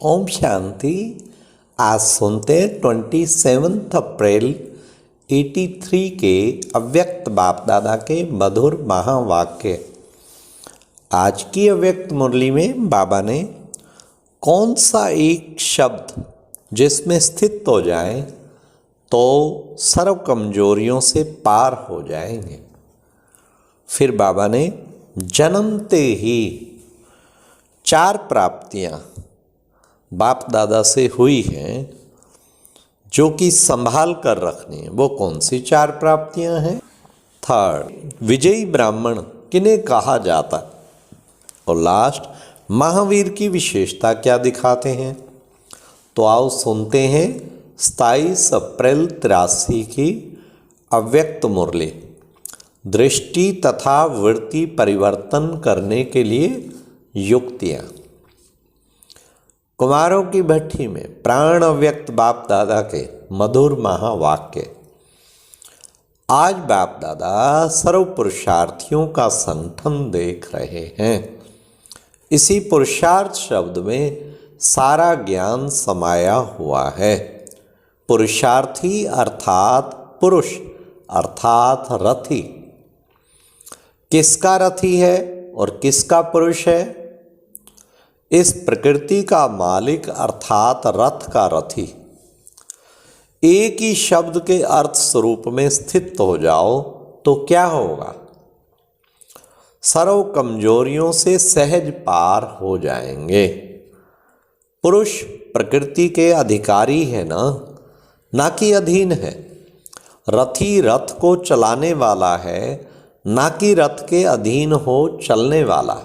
ओम शांति। आज सुनते 27 अप्रैल 83 के अव्यक्त बाप दादा के मधुर महावाक्य। आज की अव्यक्त मुरली में बाबा ने कौन सा एक शब्द जिसमें स्थित हो जाए तो सर्व कमजोरियों से पार हो जाएंगे। फिर बाबा ने जन्मते ही 4 प्राप्तियां बाप दादा से हुई हैं जो कि संभाल कर रखनी है। वो कौन सी 4 प्राप्तियां हैं? थर्ड, विजयी ब्राह्मण किन्हें कहा जाता, और लास्ट, महावीर की विशेषता क्या दिखाते हैं। तो आओ सुनते हैं 27 अप्रैल 83 की अव्यक्त मुरली। दृष्टि तथा वृत्ति परिवर्तन करने के लिए युक्तियां। कुमारों की भट्टी में प्राण अव्यक्त बाप दादा के मधुर महावाक्य। आज बाप दादा सर्व पुरुषार्थियों का संगठन देख रहे हैं। इसी पुरुषार्थ शब्द में सारा ज्ञान समाया हुआ है। पुरुषार्थी अर्थात पुरुष अर्थात रथी। किसका रथी है और किसका पुरुष है? इस प्रकृति का मालिक अर्थात रथ का रथी। एक ही शब्द के अर्थ स्वरूप में स्थित हो जाओ तो क्या होगा? सर्व कमजोरियों से सहज पार हो जाएंगे। पुरुष प्रकृति के अधिकारी है ना कि अधीन है। रथी रथ को चलाने वाला है, ना कि रथ के अधीन हो चलने वाला।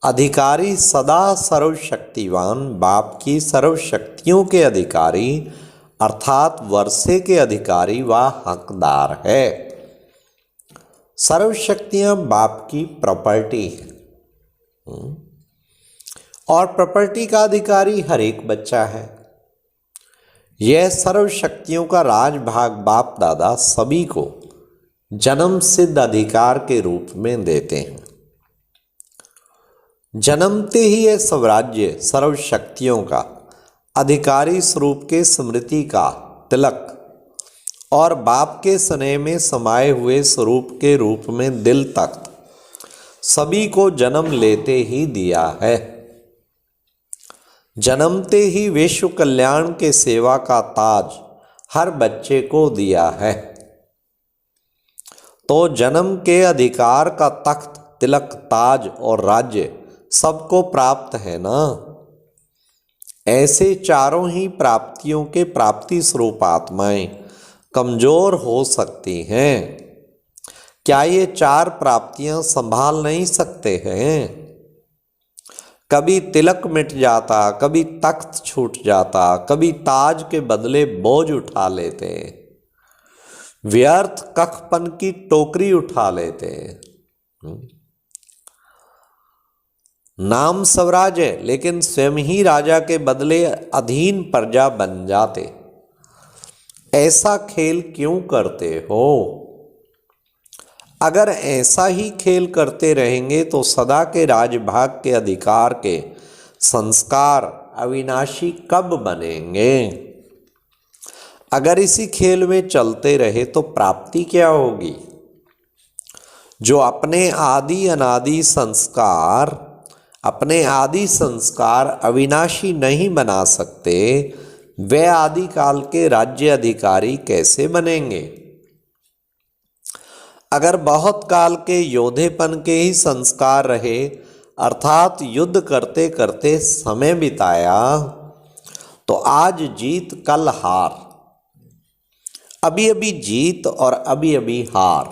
अधिकारी सदा सर्वशक्तिवान बाप की सर्व शक्तियों के अधिकारी अर्थात वर्षे के अधिकारी व हकदार है। सर्व शक्तियां बाप की प्रॉपर्टी है और प्रॉपर्टी का अधिकारी हर एक बच्चा है। यह सर्व शक्तियों का राजभाग बाप दादा सभी को जन्म सिद्ध अधिकार के रूप में देते हैं। जन्मते ही यह स्वराज्य सर्व शक्तियों का अधिकारी स्वरूप के स्मृति का तिलक और बाप के स्नेह में समाये हुए स्वरूप के रूप में दिल तख्त सभी को जन्म लेते ही दिया है। जन्मते ही विश्व कल्याण के सेवा का ताज हर बच्चे को दिया है। तो जन्म के अधिकार का तख्त, तिलक, ताज और राज्य सबको प्राप्त है ना। ऐसे चारों ही प्राप्तियों के प्राप्ति स्वरूप आत्माएं कमजोर हो सकती हैं। क्या ये 4 प्राप्तियां संभाल नहीं सकते हैं? कभी तिलक मिट जाता, कभी तख्त छूट जाता, कभी ताज के बदले बोझ उठा लेते, व्यर्थ कखपन की टोकरी उठा लेते। नाम स्वराज है लेकिन स्वयं ही राजा के बदले अधीन प्रजा बन जाते। ऐसा खेल क्यों करते हो? अगर ऐसा ही खेल करते रहेंगे तो सदा के राजभाग के अधिकार के संस्कार अविनाशी कब बनेंगे? अगर इसी खेल में चलते रहे तो प्राप्ति क्या होगी? जो अपने आदि संस्कार अविनाशी नहीं बना सकते, वे आदि काल के राज्य अधिकारी कैसे बनेंगे? अगर बहुत काल के योधेपन के ही संस्कार रहे अर्थात युद्ध करते करते समय बिताया तो आज जीत कल हार, अभी अभी जीत और अभी अभी हार।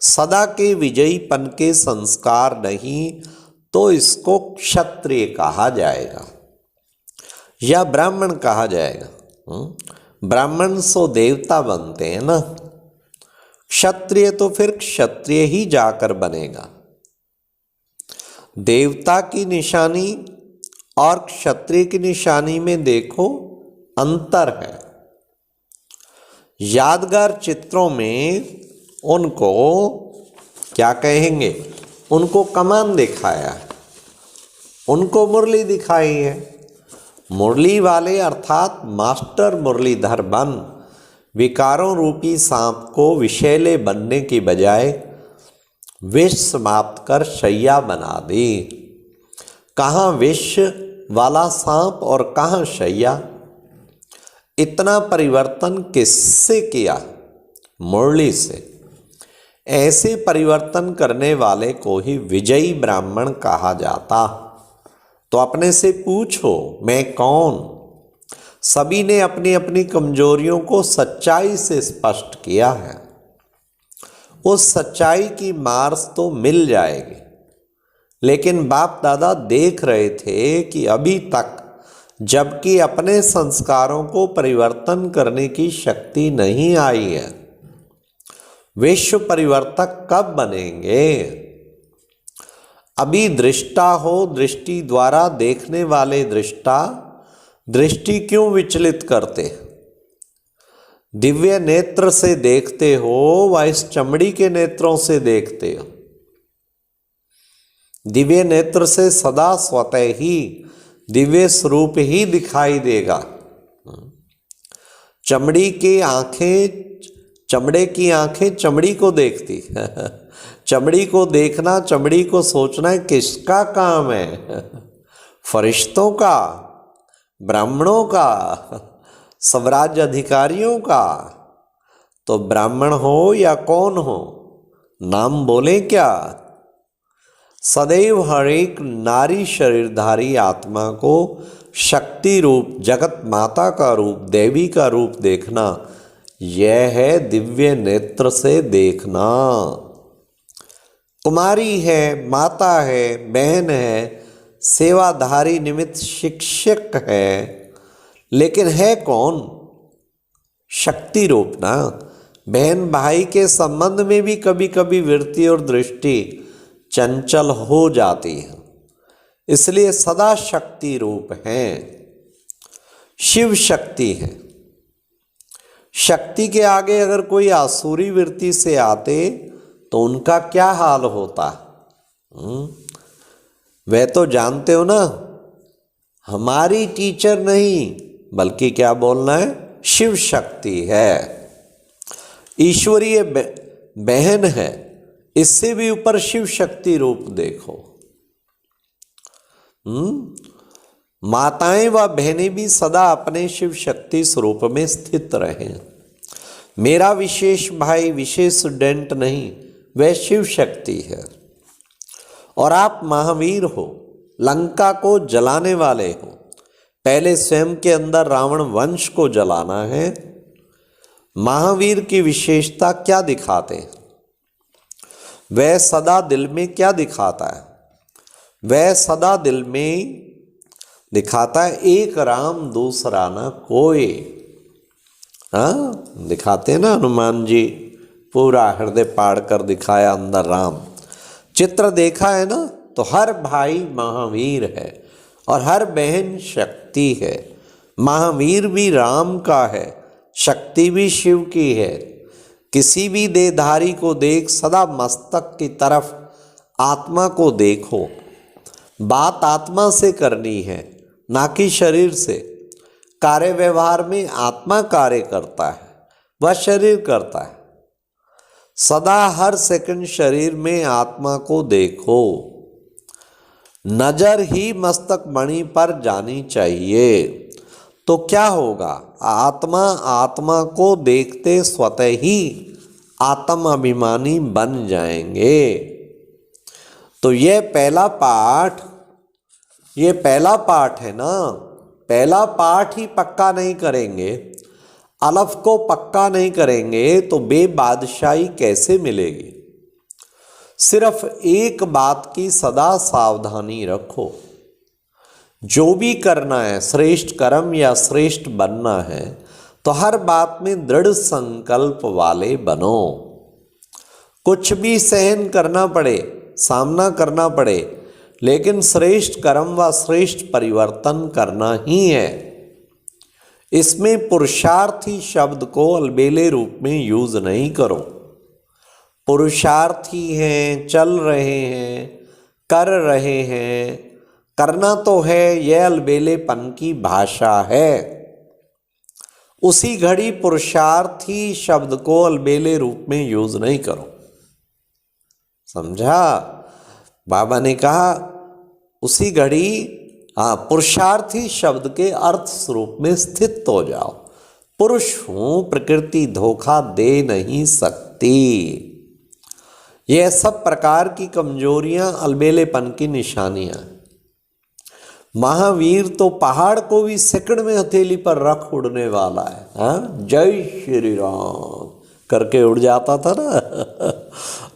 सदा के विजयीपन के संस्कार नहीं तो इसको क्षत्रिय कहा जाएगा या ब्राह्मण कहा जाएगा। ब्राह्मण सो देवता बनते हैं ना। क्षत्रिय तो फिर क्षत्रिय ही जाकर बनेगा। देवता की निशानी और क्षत्रिय की निशानी में देखो अंतर है। यादगार चित्रों में उनको क्या कहेंगे? उनको कमान दिखाया। उनको मुरली दिखाई है। मुरली वाले अर्थात मास्टर मुरलीधर बन विकारों रूपी सांप को विषैले बनने की बजाय विष समाप्त कर शैया बना दी। कहाँ विष वाला सांप और कहाँ शैया। इतना परिवर्तन किससे किया? मुरली से। ऐसे परिवर्तन करने वाले को ही विजयी ब्राह्मण कहा जाता। तो अपने से पूछो, मैं कौन? सभी ने अपनी अपनी कमजोरियों को सच्चाई से स्पष्ट किया है। उस सच्चाई की मार्स तो मिल जाएगी, लेकिन बाप दादा देख रहे थे कि अभी तक जबकि अपने संस्कारों को परिवर्तन करने की शक्ति नहीं आई है, विश्व परिवर्तक कब बनेंगे? अभी दृष्टा हो, दृष्टि द्वारा देखने वाले दृष्टा दृष्टि क्यों विचलित करते? दिव्य नेत्र से देखते हो व इस चमड़ी के नेत्रों से देखते हो? दिव्य नेत्र से सदा स्वतः ही दिव्य स्वरूप ही दिखाई देगा। चमड़ी की आंखें, चमड़े की आंखें चमड़ी को देखती चमड़ी को देखना, चमड़ी को सोचना किसका काम है? फरिश्तों का, ब्राह्मणों का, स्वराज्य अधिकारियों का। तो ब्राह्मण हो या कौन हो, नाम बोले क्या? सदैव हर एक नारी शरीरधारी आत्मा को शक्ति रूप, जगत माता का रूप, देवी का रूप देखना, यह है दिव्य नेत्र से देखना। कुमारी है, माता है, बहन है, सेवाधारी निमित्त शिक्षक है, लेकिन है कौन? शक्ति रूप ना। बहन भाई के संबंध में भी कभी कभी वृत्ति और दृष्टि चंचल हो जाती है, इसलिए सदा शक्ति रूप है। शिव शक्ति है। शक्ति के आगे अगर कोई आसुरी वृत्ति से आते तो उनका क्या हाल होता? वह तो जानते हो ना, हमारी टीचर नहीं बल्कि क्या बोलना है, शिव शक्ति है, ईश्वरीय बहन है। इससे भी ऊपर शिव शक्ति रूप देखो। माताएं व बहनें भी सदा अपने शिव शक्ति स्वरूप में स्थित रहें। मेरा विशेष भाई विशेष स्टूडेंट नहीं, वह शिव शक्ति है। और आप महावीर हो, लंका को जलाने वाले हो। पहले स्वयं के अंदर रावण वंश को जलाना है। महावीर की विशेषता क्या दिखाते हैं? वह सदा दिल में क्या दिखाता है? वह सदा दिल में दिखाता है एक राम दूसरा न कोई। दिखाते हैं ना हनुमान जी, पूरा हृदय पाड़ कर दिखाया अंदर राम। चित्र देखा है ना, तो हर भाई महावीर है और हर बहन शक्ति है। महावीर भी राम का है, शक्ति भी शिव की है। किसी भी देहधारी को देख सदा मस्तक की तरफ आत्मा को देखो। बात आत्मा से करनी है, ना कि शरीर से। कार्य व्यवहार में आत्मा कार्य करता है, वह शरीर करता है। सदा हर सेकंड शरीर में आत्मा को देखो। नजर ही मस्तक मणि पर जानी चाहिए। तो क्या होगा? आत्मा आत्मा को देखते स्वतः ही आत्म अभिमानी बन जाएंगे। तो ये पहला पाठ है ना। पहला पाठ ही पक्का नहीं करेंगे, अलफ को पक्का नहीं करेंगे तो बेबादशाही कैसे मिलेगी? सिर्फ एक बात की सदा सावधानी रखो, जो भी करना है, श्रेष्ठ कर्म या श्रेष्ठ बनना है, तो हर बात में दृढ़ संकल्प वाले बनो। कुछ भी सहन करना पड़े, सामना करना पड़े, लेकिन श्रेष्ठ कर्म व श्रेष्ठ परिवर्तन करना ही है। इसमें पुरुषार्थी शब्द को अलबेले रूप में यूज नहीं करो। पुरुषार्थी हैं, चल रहे हैं, कर रहे हैं, करना तो है, यह अलबेलेपन की भाषा है। उसी घड़ी पुरुषार्थी शब्द को अलबेले रूप में यूज नहीं करो, समझा। बाबा ने कहा उसी घड़ी पुरुषार्थी शब्द के अर्थ स्वरूप में स्थित हो जाओ। पुरुष हूं, प्रकृति धोखा दे नहीं सकती। यह सब प्रकार की कमजोरियां अलबेलेपन की निशानियां। महावीर तो पहाड़ को भी सेकंड में हथेली पर रख उड़ने वाला है। हाँ, जय श्री राम करके उड़ जाता था ना।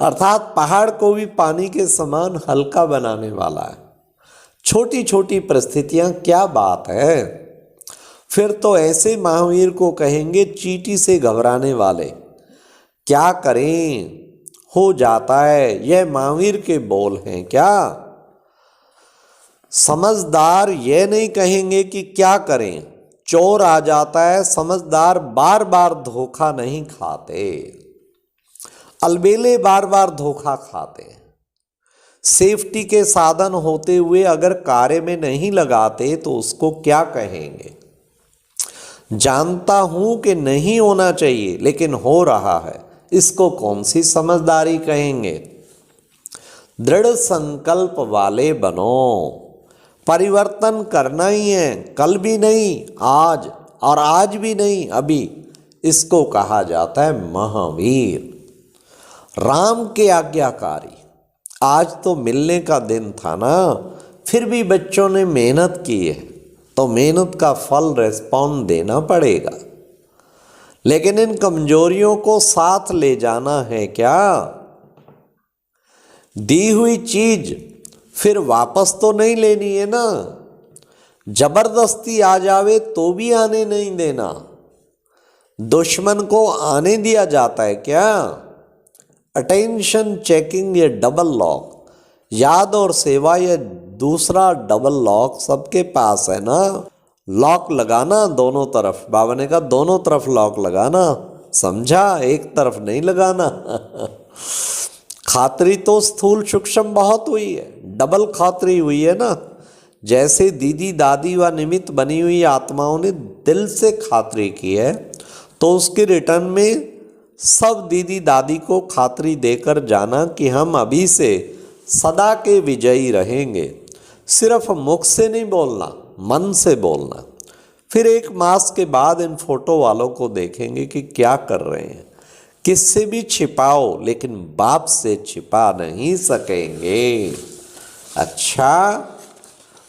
अर्थात पहाड़ को भी पानी के समान हल्का बनाने वाला है। छोटी छोटी परिस्थितियां क्या बात है। फिर तो ऐसे महावीर को कहेंगे चींटी से घबराने वाले। क्या करें, हो जाता है। यह महावीर के बोल हैं क्या। समझदार यह नहीं कहेंगे कि क्या करें, चोर आ जाता है। समझदार बार बार धोखा नहीं खाते, अलबेले बार बार धोखा खाते। सेफ्टी के साधन होते हुए अगर कार्य में नहीं लगाते तो उसको क्या कहेंगे। जानता हूं कि नहीं होना चाहिए लेकिन हो रहा है, इसको कौन सी समझदारी कहेंगे। दृढ़ संकल्प वाले बनो। परिवर्तन करना ही है, कल भी नहीं, आज, और आज भी नहीं, अभी। इसको कहा जाता है महावीर, राम के आज्ञाकारी। आज तो मिलने का दिन था ना, फिर भी बच्चों ने मेहनत की है तो मेहनत का फल रिस्पॉन्ड देना पड़ेगा। लेकिन इन कमजोरियों को साथ ले जाना है क्या। दी हुई चीज फिर वापस तो नहीं लेनी है ना। जबरदस्ती आ जावे तो भी आने नहीं देना। दुश्मन को आने दिया जाता है क्या। अटेंशन चेकिंग ये डबल लॉक, याद और सेवा ये दूसरा डबल लॉक सबके पास है ना। लॉक लगाना दोनों तरफ, बाबा ने कहा दोनों तरफ लॉक लगाना, समझा, एक तरफ नहीं लगाना। खातरी तो स्थूल सूक्ष्म बहुत हुई है, डबल खातरी हुई है ना। जैसे दीदी दादी व निमित्त बनी हुई आत्माओं ने दिल से खातरी की है तो उसके रिटर्न में सब दीदी दादी को खातरी देकर जाना कि हम अभी से सदा के विजयी रहेंगे। सिर्फ मुख से नहीं बोलना, मन से बोलना। फिर 1 मास के बाद इन फोटो वालों को देखेंगे कि क्या कर रहे हैं। किससे भी छिपाओ लेकिन बाप से छिपा नहीं सकेंगे। अच्छा,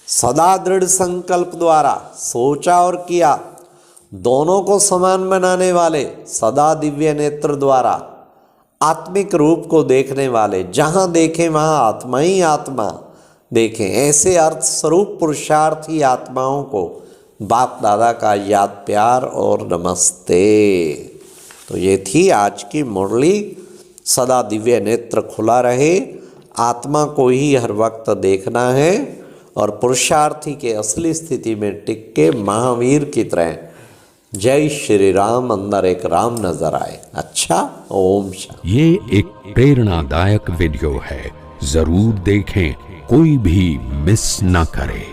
सदा दृढ़ संकल्प द्वारा सोचा और किया, दोनों को समान बनाने वाले, सदा दिव्य नेत्र द्वारा आत्मिक रूप को देखने वाले, जहां देखें वहां आत्मा ही आत्मा देखें, ऐसे अर्थ स्वरूप पुरुषार्थी आत्माओं को बाप दादा का याद प्यार और नमस्ते। तो ये थी आज की मुरली। सदा दिव्य नेत्र खुला रहे, आत्मा को ही हर वक्त देखना है और पुरुषार्थी के असली स्थिति में टिक के महावीर की तरह जय श्री राम अंदर एक राम नजर आए। अच्छा, ओम शांति। ये एक प्रेरणादायक वीडियो है, जरूर देखें, कोई भी मिस ना करे।